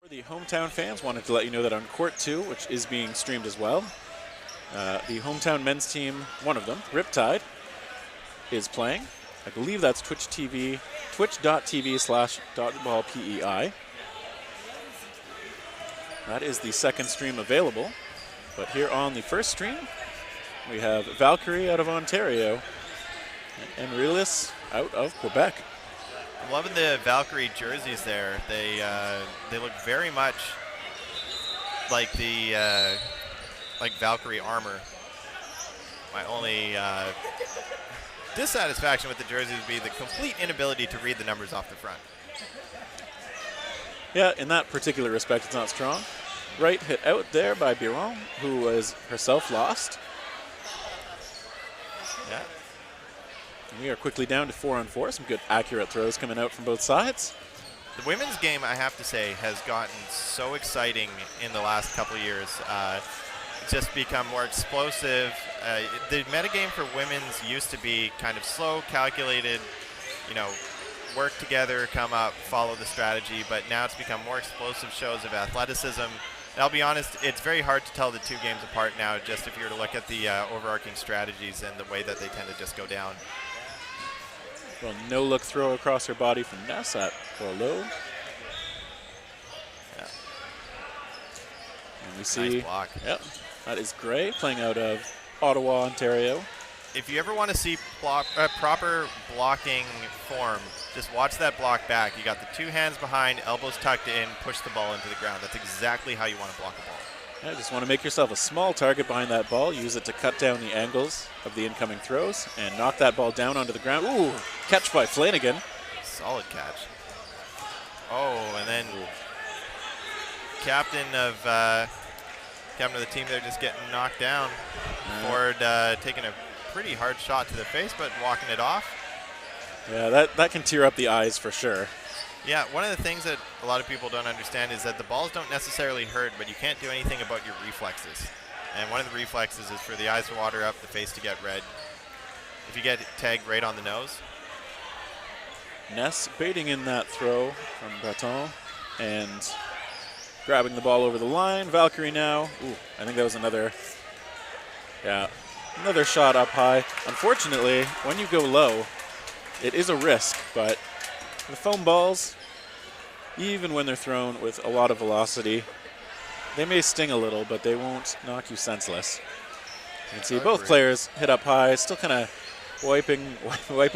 For the hometown fans, wanted to let you know that on Court 2, which is being streamed as well, the hometown men's team, one of them, Riptide, is playing. I believe that's twitch.tv/dodgeballpei. That is the second stream available. But here on the first stream, we have Valkyrie out of Ontario and Amiralys out of Quebec. I'm loving the Valkyrie jerseys there. They look very much like the like Valkyrie armor. My only dissatisfaction with the jerseys would be the complete inability to read the numbers off the front. Yeah, in that particular respect, it's not strong. Right hit out there by Biron, who was herself lost. Yeah. And we are quickly down to 4-on-4. Some good accurate throws coming out from both sides. The women's game, I have to say, has gotten so exciting in the last couple of years. It's just become more explosive. The metagame for women's used to be kind of slow, calculated, work together, come up, follow the strategy, but now it's become more explosive shows of athleticism. And I'll be honest, it's very hard to tell the two games apart now, just if you were to look at the overarching strategies and the way that they tend to just go down. Well, no-look throw across her body from Ness at low. Yeah. And we see, nice block. Yep, that is Gray playing out of Ottawa, Ontario. If you ever want to see proper blocking form, just watch that block back. You got the two hands behind, elbows tucked in, push the ball into the ground. That's exactly how you want to block a ball. Yeah, just want to make yourself a small target behind that ball. Use it to cut down the angles of the incoming throws and knock that ball down onto the ground. Ooh, catch by Flanagan. Solid catch. Oh, and then captain of the team there just getting knocked down. Ford taking a pretty hard shot to the face, but walking it off. Yeah, that can tear up the eyes for sure. Yeah, one of the things that a lot of people don't understand is that the balls don't necessarily hurt, but you can't do anything about your reflexes. And one of the reflexes is for the eyes to water up, the face to get red. If you get tagged right on the nose. Ness baiting in that throw from Breton and grabbing the ball over the line. Valkyrie now. Ooh, I think that was another shot up high. Unfortunately, when you go low, it is a risk, but the foam balls, even when they're thrown with a lot of velocity, they may sting a little, but they won't knock you senseless. You can see both players hit up high, still kind of wiping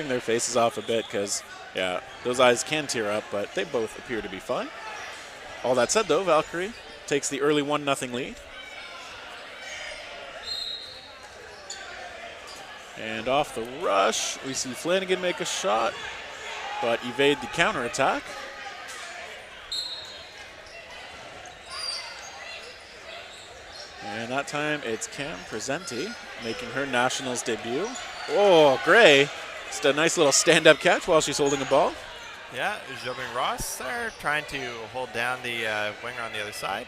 their faces off a bit because, yeah, those eyes can tear up, but they both appear to be fine. All that said, though, Valkyrie takes the early 1-0 lead. And off the rush, we see Flanagan make a shot, but evade the counterattack. And that time it's Cam Presenti making her Nationals debut. Oh, Gray, just a nice little stand-up catch while she's holding a ball. Yeah, Jobin Ross there trying to hold down the winger on the other side.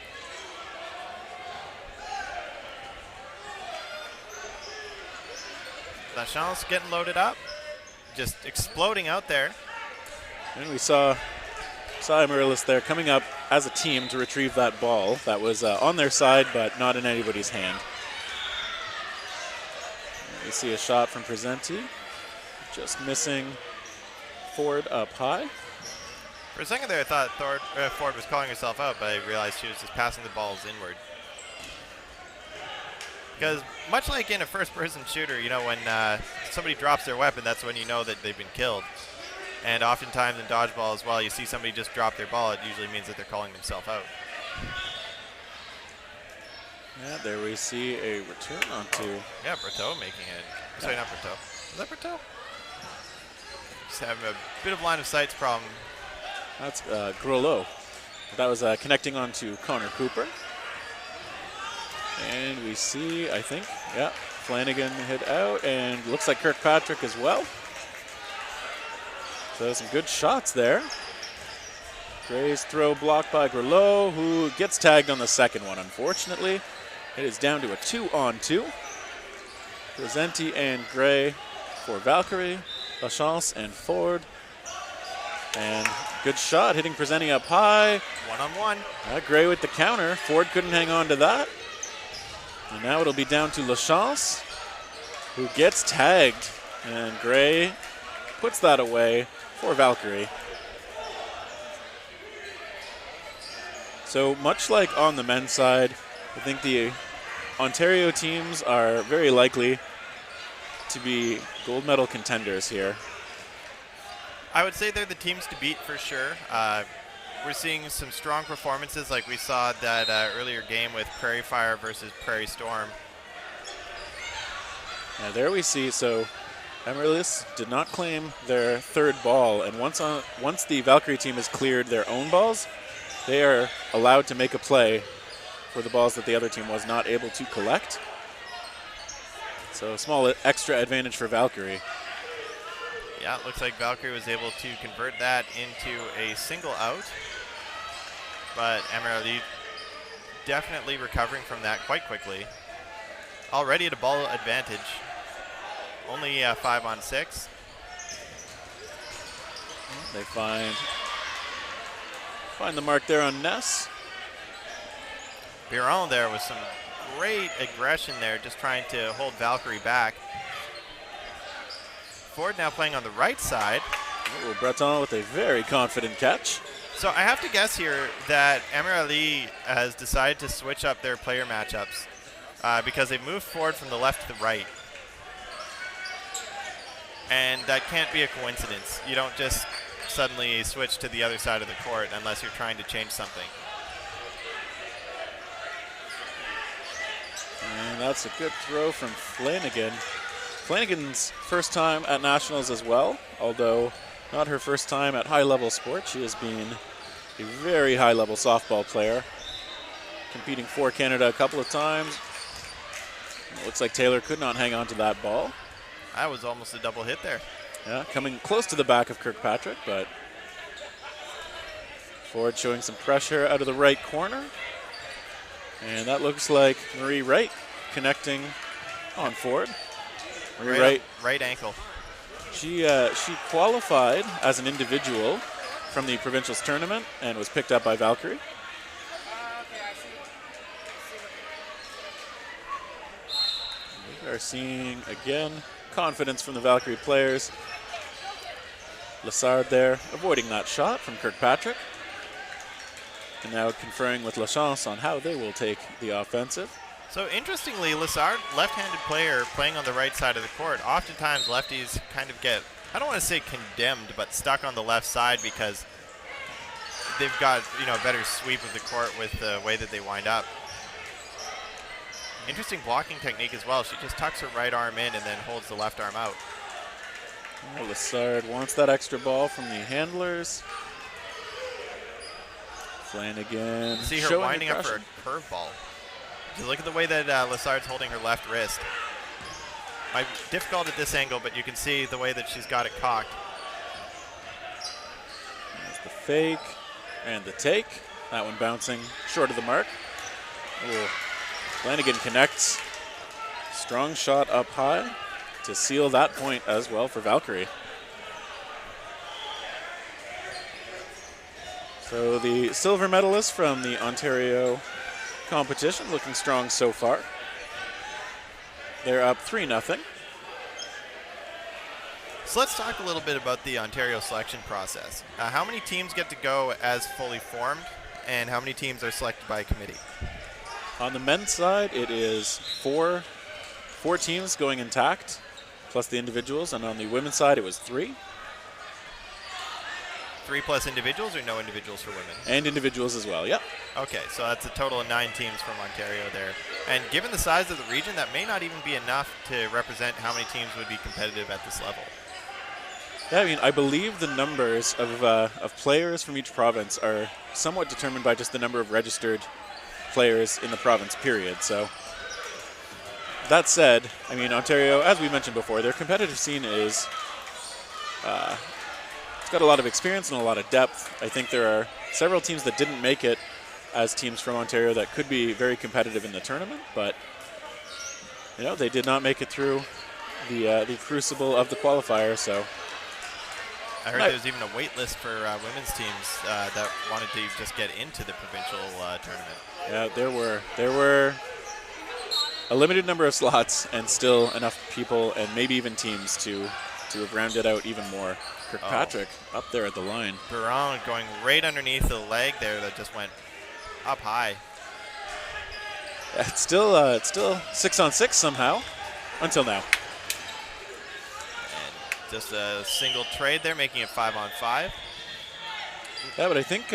La Chance getting loaded up, just exploding out there. And we saw Amiralys there coming up as a team to retrieve that ball that was on their side but not in anybody's hand. And we see a shot from Presenti, just missing Ford up high. For a second there I thought Ford was calling herself out, but I realized she was just passing the balls inward. Because much like in a first-person shooter, when somebody drops their weapon, that's when you know that they've been killed. And oftentimes in dodgeball as well, you see somebody just drop their ball, it usually means that they're calling themselves out. Yeah, there we see a return onto. Yeah, Berteau making it. Sorry, not Berteau. Is that Berteau? Just having a bit of line of sight problem. That's Grolot. That was connecting onto Connor Cooper. And we see, I think, yeah, Flanagan hit out, and looks like Kirkpatrick as well. So some good shots there. Gray's throw blocked by Grelot, who gets tagged on the second one, unfortunately. It is down to a 2-on-2. Presenti and Gray for Valkyrie, La Chance and Ford. And Good shot, hitting Presenti up high. One-on-one. Gray with the counter. Ford couldn't hang on to that. And now it'll be down to Lachance, who gets tagged. And Gray puts that away for Valkyrie. So much like on the men's side, I think the Ontario teams are very likely to be gold medal contenders here. I would say they're the teams to beat for sure. We're seeing some strong performances like we saw that earlier game with Prairie Fire versus Prairie Storm. Now there we see, so Amiralys did not claim their third ball, and once the Valkyrie team has cleared their own balls, they are allowed to make a play for the balls that the other team was not able to collect. So a small extra advantage for Valkyrie. Yeah, it looks like Valkyrie was able to convert that into a single out. But Amiralys definitely recovering from that quite quickly. Already at a ball advantage. Only 5 on 6. They find the mark there on Ness. Biron there with some great aggression there, just trying to hold Valkyrie back. Ford now playing on the right side. Ooh, Breton with a very confident catch. So I have to guess here that Amiralys has decided to switch up their player matchups because they moved forward from the left to the right. And that can't be a coincidence. You don't just suddenly switch to the other side of the court unless you're trying to change something. And that's a good throw from Flanagan. Flanagan's first time at Nationals as well, although not her first time at high-level sport. She has been a very high-level softball player, competing for Canada a couple of times. It looks like Taylor could not hang on to that ball. That was almost a double hit there. Yeah, coming close to the back of Kirkpatrick, but Ford showing some pressure out of the right corner. And that looks like Marie Wright connecting on Ford. Marie Wright. Right ankle. She qualified as an individual from the provincials tournament and was picked up by Valkyrie. We are seeing, again, confidence from the Valkyrie players. Lessard there avoiding that shot from Kirkpatrick. And now conferring with Lachance on how they will take the offensive. So interestingly, Lessard, left-handed player playing on the right side of the court. Oftentimes lefties kind of get, I don't want to say condemned, but stuck on the left side because they've got, a better sweep of the court with the way that they wind up. Interesting blocking technique as well. She just tucks her right arm in and then holds the left arm out. Oh, Lessard wants that extra ball from the handlers. Flanagan. See her winding up for a curveball. Just look at the way that Lessard's holding her left wrist. Might be difficult at this angle, but you can see the way that she's got it cocked. There's the fake and the take. That one bouncing short of the mark. Ooh. Flanagan connects. Strong shot up high to seal that point as well for Valkyrie. So the silver medalist from the Ontario competition looking strong so far. They're up 3-0. So let's talk a little bit about the Ontario selection process. How many teams get to go as fully formed, and how many teams are selected by a committee? On the men's side, it is four teams going intact, plus the individuals, and on the women's side, it was 3. 3 plus individuals, or no individuals for women? And individuals as well, yep. Okay, so that's a total of 9 teams from Ontario there. And given the size of the region, that may not even be enough to represent how many teams would be competitive at this level. Yeah, I believe the numbers of players from each province are somewhat determined by just the number of registered players in the province, period. So that said, Ontario, as we mentioned before, their competitive scene is it's got a lot of experience and a lot of depth. I think there are several teams that didn't make it as teams from Ontario that could be very competitive in the tournament, but they did not make it through the crucible of the qualifier. So I heard there was even a wait list for women's teams that wanted to just get into the provincial tournament. Yeah, there were a limited number of slots and still enough people and maybe even teams to have rounded out even more. Kirkpatrick up there at the line. Biron going right underneath the leg there that just went up high. Yeah, it's still 6-on-6 somehow until now. And just a single trade there, making it 5-on-5. Yeah, but I think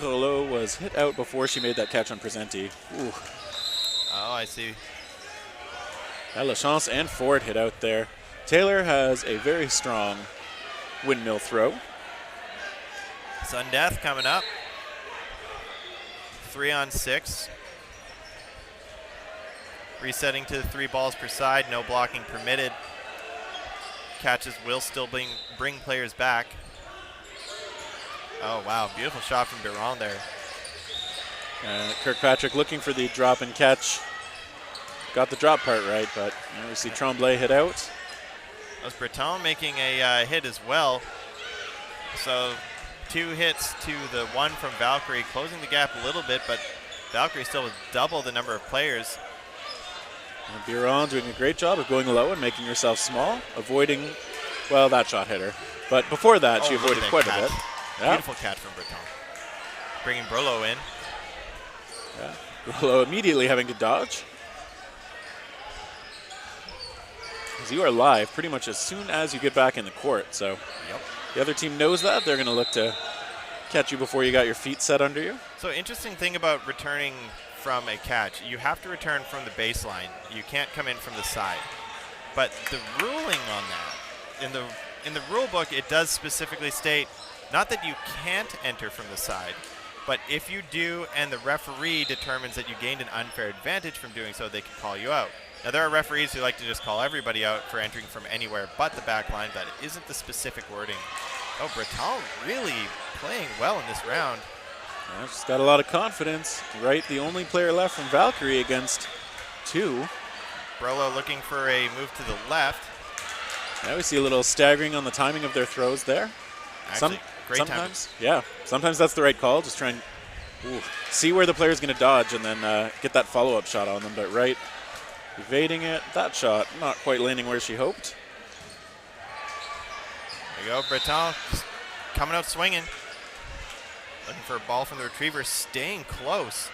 Rollo was hit out before she made that catch on Presenti. Ooh. Oh, I see. Yeah, LaChance and Ford hit out there. Taylor has a very strong windmill throw. Sundeath coming up. 3-on-6. Resetting to 3 balls per side, no blocking permitted. Catches will still bring players back. Oh, wow, beautiful shot from Biron there. Kirkpatrick looking for the drop and catch. Got the drop part right, but we see Tremblay hit out. That was Breton making a hit as well. So 2 hits to the 1 from Valkyrie, closing the gap a little bit, but Valkyrie still with double the number of players. And Biron doing a great job of going low and making herself small, avoiding, well, that shot hit her. But before that, she avoided quite a bit. Yeah. Beautiful catch from Breton. Bringing Brolo in. Yeah. Brolo immediately having to dodge. Because you are live pretty much as soon as you get back in the court. So the other team knows that. They're going to look to catch you before you got your feet set under you. So interesting thing about returning from a catch, you have to return from the baseline. You can't come in from the side. But the ruling on that, in the rule book, it does specifically state not that you can't enter from the side, but if you do and the referee determines that you gained an unfair advantage from doing so, they can call you out. Now, there are referees who like to just call everybody out for entering from anywhere but the back line. That isn't the specific wording. Oh, Breton really playing well in this round. Yeah, she's got a lot of confidence. Right, the only player left from Valkyrie against 2. Brolo looking for a move to the left. Yeah, we see a little staggering on the timing of their throws there. Actually, great sometimes, time. yeah, sometimes that's the right call. Just try and see where the player's going to dodge and then get that follow-up shot on them. But right, evading it, that shot not quite landing where she hoped. There you go, Breton just coming out swinging. Looking for a ball from the retriever, staying close.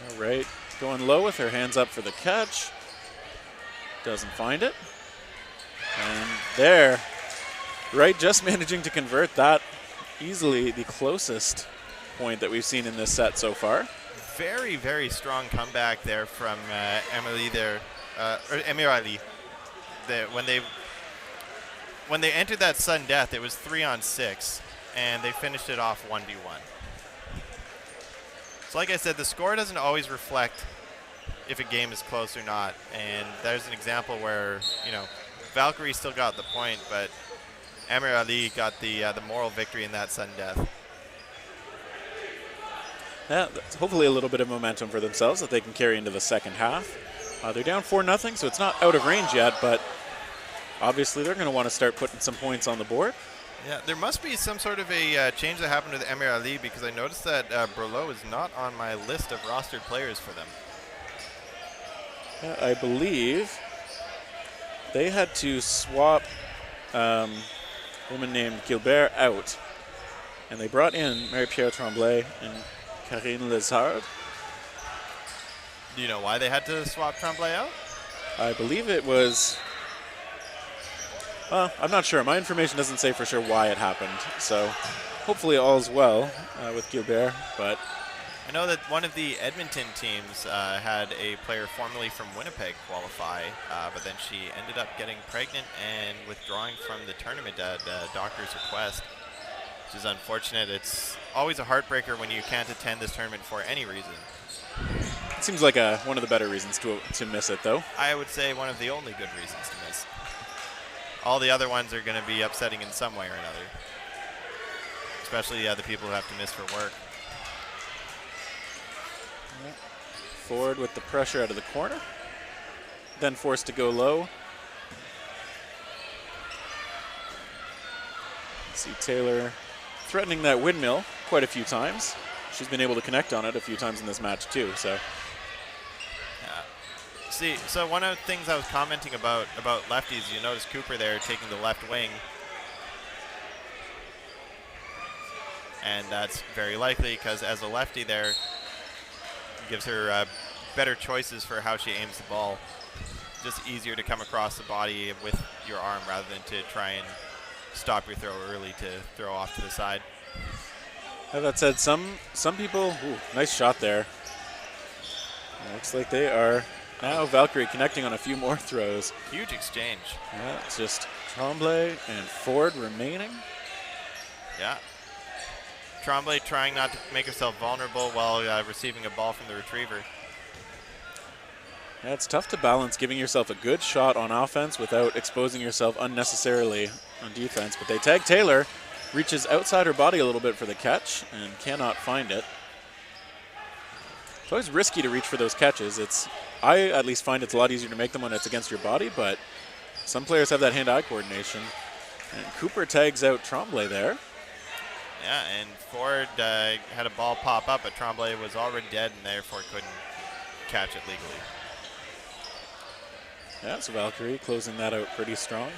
All right, going low with her hands up for the catch. Doesn't find it. And there, right, just managing to convert that easily the closest point that we've seen in this set so far. Very, very strong comeback there from Amiralys. When they entered that sudden death, it was 3-on-6, and they finished it off 1v1. So like I said, the score doesn't always reflect if a game is close or not, and there's an example where, Valkyrie still got the point, but Amiralys got the moral victory in that sudden death. Yeah, that's hopefully a little bit of momentum for themselves that they can carry into the second half. They're down 4-0, so it's not out of range yet, but obviously they're going to want to start putting some points on the board. Yeah, there must be some sort of a change that happened with Amiralys, because I noticed that Brolo is not on my list of rostered players for them. Yeah, I believe they had to swap a woman named Gilbert out, and they brought in Marie-Pierre Tremblay and Karine Lizard. Do you know why they had to swap Tremblay out? I believe it was, I'm not sure. My information doesn't say for sure why it happened, so hopefully all's well with Gilbert, but I know that one of the Edmonton teams had a player formerly from Winnipeg qualify, but then she ended up getting pregnant and withdrawing from the tournament at doctor's request, which is unfortunate. It's always a heartbreaker when you can't attend this tournament for any reason. it seems like one of the better reasons to miss it, though. I would say one of the only good reasons to miss. All the other ones are going to be upsetting in some way or another, especially the people who have to miss for work. Ford with the pressure out of the corner, then forced to go low. See Taylor threatening that windmill quite a few times. She's been able to connect on it a few times in this match too. So. See, so one of the things I was commenting about lefties, you notice Cooper there taking the left wing. And that's very likely because as a lefty there, gives her better choices for how she aims the ball. Just easier to come across the body with your arm rather than to try and stop your throw early to throw off to the side. That said, some people, nice shot there. Looks like they are now Valkyrie connecting on a few more throws. Huge exchange. Yeah, it's just Tremblay and Ford remaining. Yeah. Tremblay trying not to make herself vulnerable while receiving a ball from the retriever. Yeah, it's tough to balance giving yourself a good shot on offense without exposing yourself unnecessarily on defense. But they tag Taylor, reaches outside her body a little bit for the catch and cannot find it. It's always risky to reach for those catches. I at least find it's a lot easier to make them when it's against your body, but some players have that hand-eye coordination. And Cooper tags out Tremblay there. Yeah, and Ford had a ball pop up, but Tremblay was already dead and therefore couldn't catch it legally. Yeah, so Valkyrie closing that out pretty strong.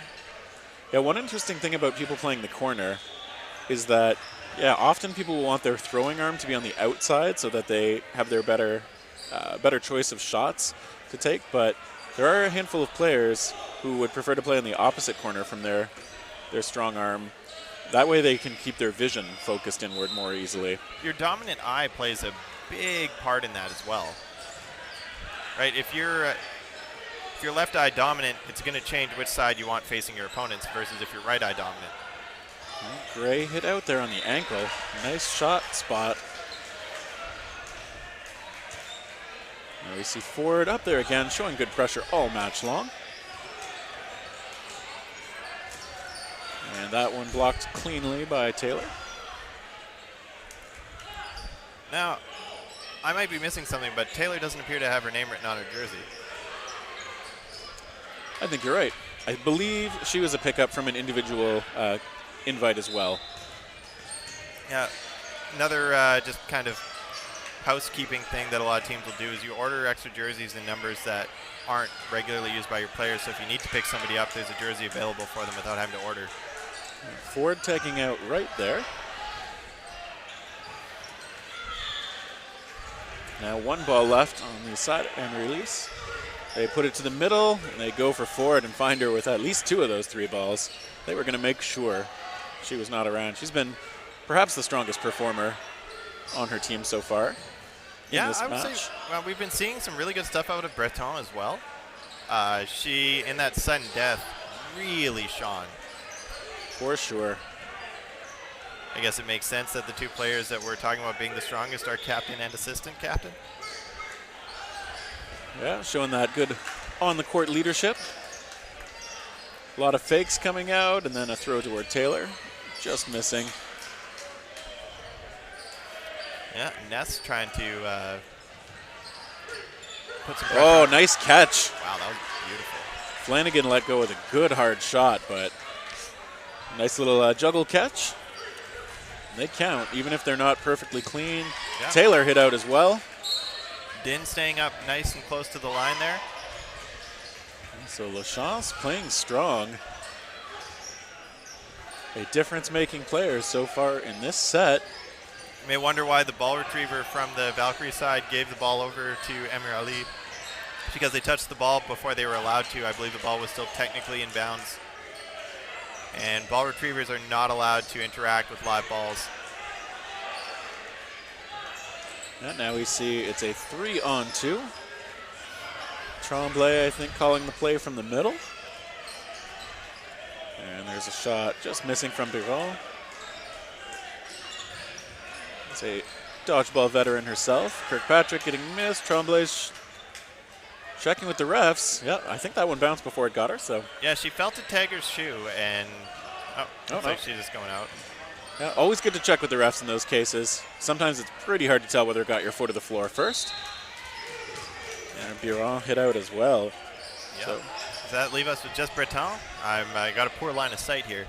Yeah, one interesting thing about people playing the corner is that, often people will want their throwing arm to be on the outside so that they have their better choice of shots to take, but there are a handful of players who would prefer to play on the opposite corner from their strong arm. That way they can keep their vision focused inward more easily. Your dominant eye plays a big part in that as well. Right, if you're left eye dominant, it's going to change which side you want facing your opponents versus if you're right eye dominant. Gray hit out there on the ankle. Nice shot spot. Now we see Ford up there again, showing good pressure all match long. And that one blocked cleanly by Taylor. Now, I might be missing something, but Taylor doesn't appear to have her name written on her jersey. I think you're right. I believe she was a pickup from an individual invite as well. Yeah, another just kind of housekeeping thing that a lot of teams will do is you order extra jerseys in numbers that aren't regularly used by your players, so if you need to pick somebody up, there's a jersey available for them without having to order. Ford taking out right there. Now one ball left on the side of Amiralys. They put it to the middle, and they go for Ford and find her with at least 2 of those 3 balls. They were going to make sure she was not around. She's been perhaps the strongest performer on her team so far in this match. Say, well, we've been seeing some really good stuff out of Breton as well. She, in that sudden death, really shone. For sure. I guess it makes sense that the 2 players that we're talking about being the strongest are captain and assistant captain. Yeah, showing that good on-the-court leadership. A lot of fakes coming out, and then a throw toward Taylor. Just missing. Yeah, Ness trying to put some Oh, on. nice catch. Wow, that was beautiful. Flanagan let go with a good hard shot, but nice little juggle catch. They count, even if they're not perfectly clean. Yeah. Taylor hit out as well. Din staying up nice and close to the line there. So Lachance playing strong. A difference-making player so far in this set. You may wonder why the ball retriever from the Valkyrie side gave the ball over to Amiralys. Because they touched the ball before they were allowed to. I believe the ball was still technically in bounds. And ball retrievers are not allowed to interact with live balls. And now we see it's a 3-on-2. Tremblay, I think, calling the play from the middle. And there's a shot just missing from Biron. It's a dodgeball veteran herself. Kirkpatrick getting missed. Tremblay's checking with the refs. Yeah, I think that one bounced before it got her, so. Yeah, she felt a tagger's shoe, and looks no. like she's just going out. Yeah, always good to check with the refs in those cases. Sometimes it's pretty hard to tell whether it got your foot to the floor first. And Biron hit out as well. Yeah. So. Does that leave us with just Breton? I got a poor line of sight here.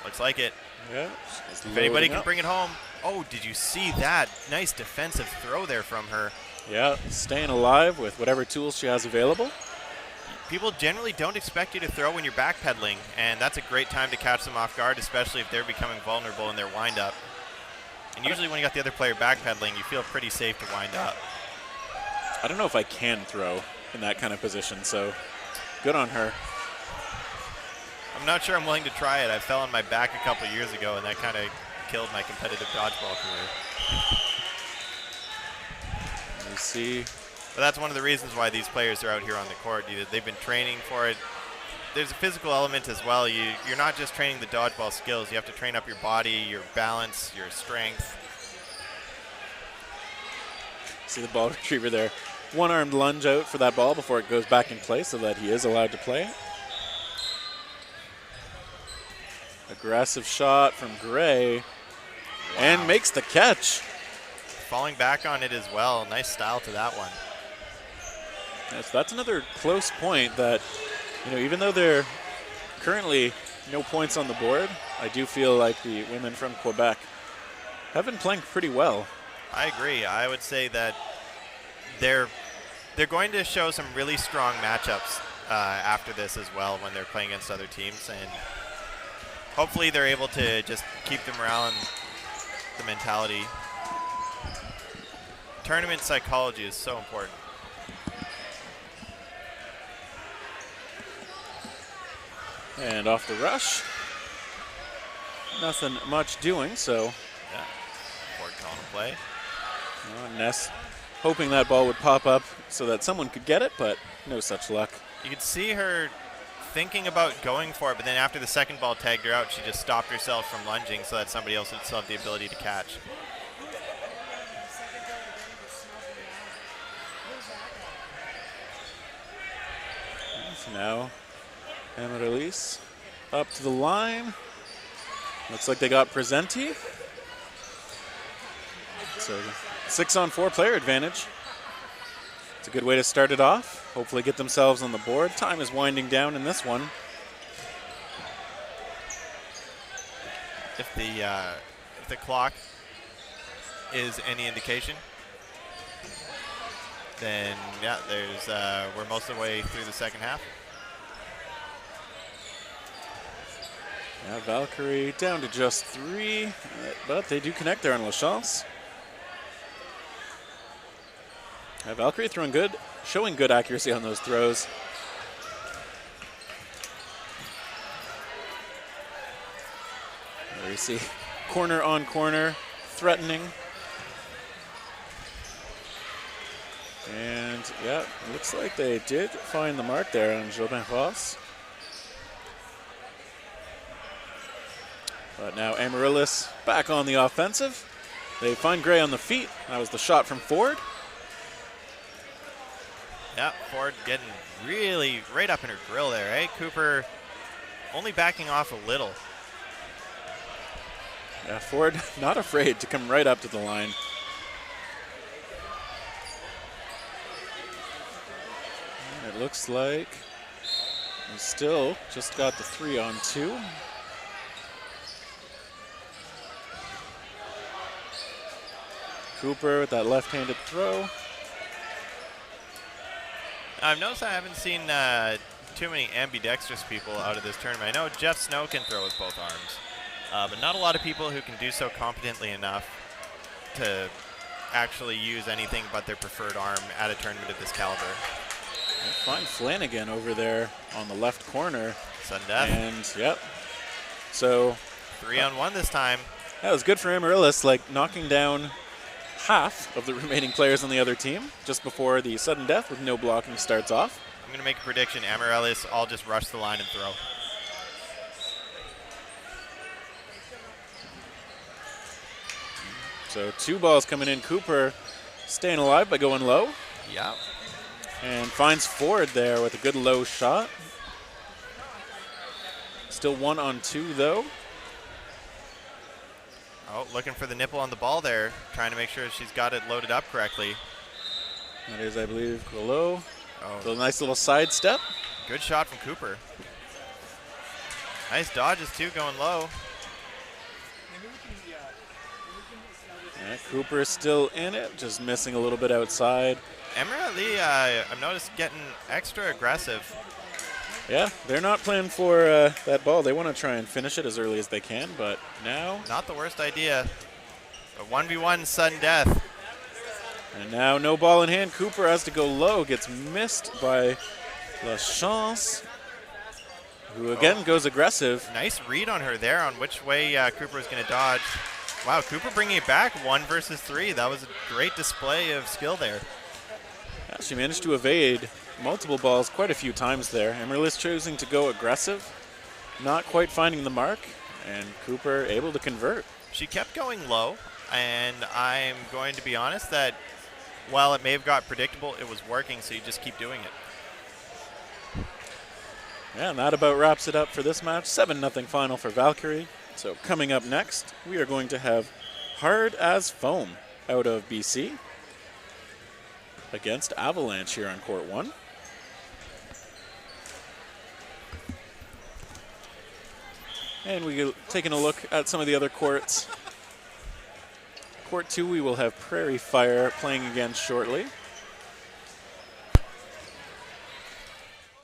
Looks like it. Yeah. If anybody can bring it home. Oh, did you see that? Nice defensive throw there from her. Yeah, staying alive with whatever tools she has available. People generally don't expect you to throw when you're backpedaling, and that's a great time to catch them off guard, especially if they're becoming vulnerable in their windup. And usually when you got the other player backpedaling, you feel pretty safe to wind up. I don't know if I can throw in that kind of position, so good on her. I'm not sure I'm willing to try it. I fell on my back a couple years ago, and that kind of killed my competitive dodgeball career. You see. But that's one of the reasons why these players are out here on the court. They've been training for it. There's a physical element as well. You're not just training the dodgeball skills. You have to train up your body, your balance, your strength. See the ball retriever there. One-armed lunge out for that ball before it goes back in place so that he is allowed to play. Aggressive shot from Gray. Wow. And makes the catch. Falling back on it as well. Nice style to that one. Yes, that's another close point that, even though there are currently no points on the board, I do feel like the women from Quebec have been playing pretty well. I agree. I would say that they're going to show some really strong matchups after this as well when they're playing against other teams, and hopefully they're able to just keep them around the mentality. Tournament psychology is so important. And off the rush. Nothing much doing, so. Yeah, Ford calling a play. Ness hoping that ball would pop up so that someone could get it, but no such luck. You could see her thinking about going for it, but then after the second ball tagged her out, she just stopped herself from lunging so that somebody else would still have the ability to catch. So now Amiralys up to the line. Looks like they got Presenti. So 6-on-4 player advantage. It's a good way to start it off. Hopefully get themselves on the board. Time is winding down in this one. If the clock is any indication, then yeah, we're most of the way through the second half. Yeah, Valkyrie down to just 3, but they do connect there on La Chance. Yeah, Valkyrie throwing good, showing good accuracy on those throws. There you see corner on corner, threatening. And yeah, it looks like they did find the mark there on Jobin Ross. But now Amiralys back on the offensive. They find Gray on the feet. That was the shot from Ford. Yeah, Ford getting really right up in her grill there, eh? Cooper only backing off a little. Yeah, Ford not afraid to come right up to the line. And it looks like we still just got the 3-on-2. Cooper with that left-handed throw. I've noticed I haven't seen too many ambidextrous people out of this tournament. I know Jeff Snow can throw with both arms, but not a lot of people who can do so competently enough to actually use anything but their preferred arm at a tournament of this caliber. Find Flanagan over there on the left corner. Sudden death. And yep. So 3-on-1 this time. That was good for Amiralys, like knocking down half of the remaining players on the other team just before the sudden death with no blocking starts off. I'm going to make a prediction. Amiralys all just rush the line and throw. So 2 balls coming in. Cooper staying alive by going low. Yeah. And finds Ford there with a good low shot. Still 1-on-2 though. Oh, looking for the nipple on the ball there, trying to make sure she's got it loaded up correctly. That is, I believe, low. Oh. So a nice little side step. Good shot from Cooper. Nice dodges too, going low. Cooper is still in it, just missing a little bit outside. Amiralys, I've noticed getting extra aggressive. Yeah, they're not playing for that ball. They want to try and finish it as early as they can, but now... Not the worst idea. A 1v1 sudden death. And now no ball in hand. Cooper has to go low, gets missed by La Chance, who again goes aggressive. Nice read on her there on which way Cooper is going to dodge. Wow, Cooper bringing it back 1 versus 3. That was a great display of skill there. Yeah, she managed to evade multiple balls quite a few times there. Amiralys choosing to go aggressive, not quite finding the mark, and Cooper able to convert. She kept going low, and I'm going to be honest that while it may have got predictable, it was working, so you just keep doing it. Yeah, and that about wraps it up for this match. 7-0 final for Valkyrie. So coming up next, we are going to have Hard as Foam out of BC against Avalanche here on Court 1. And we go taking a look at some of the other courts. Court 2, we will have Prairie Fire playing again shortly.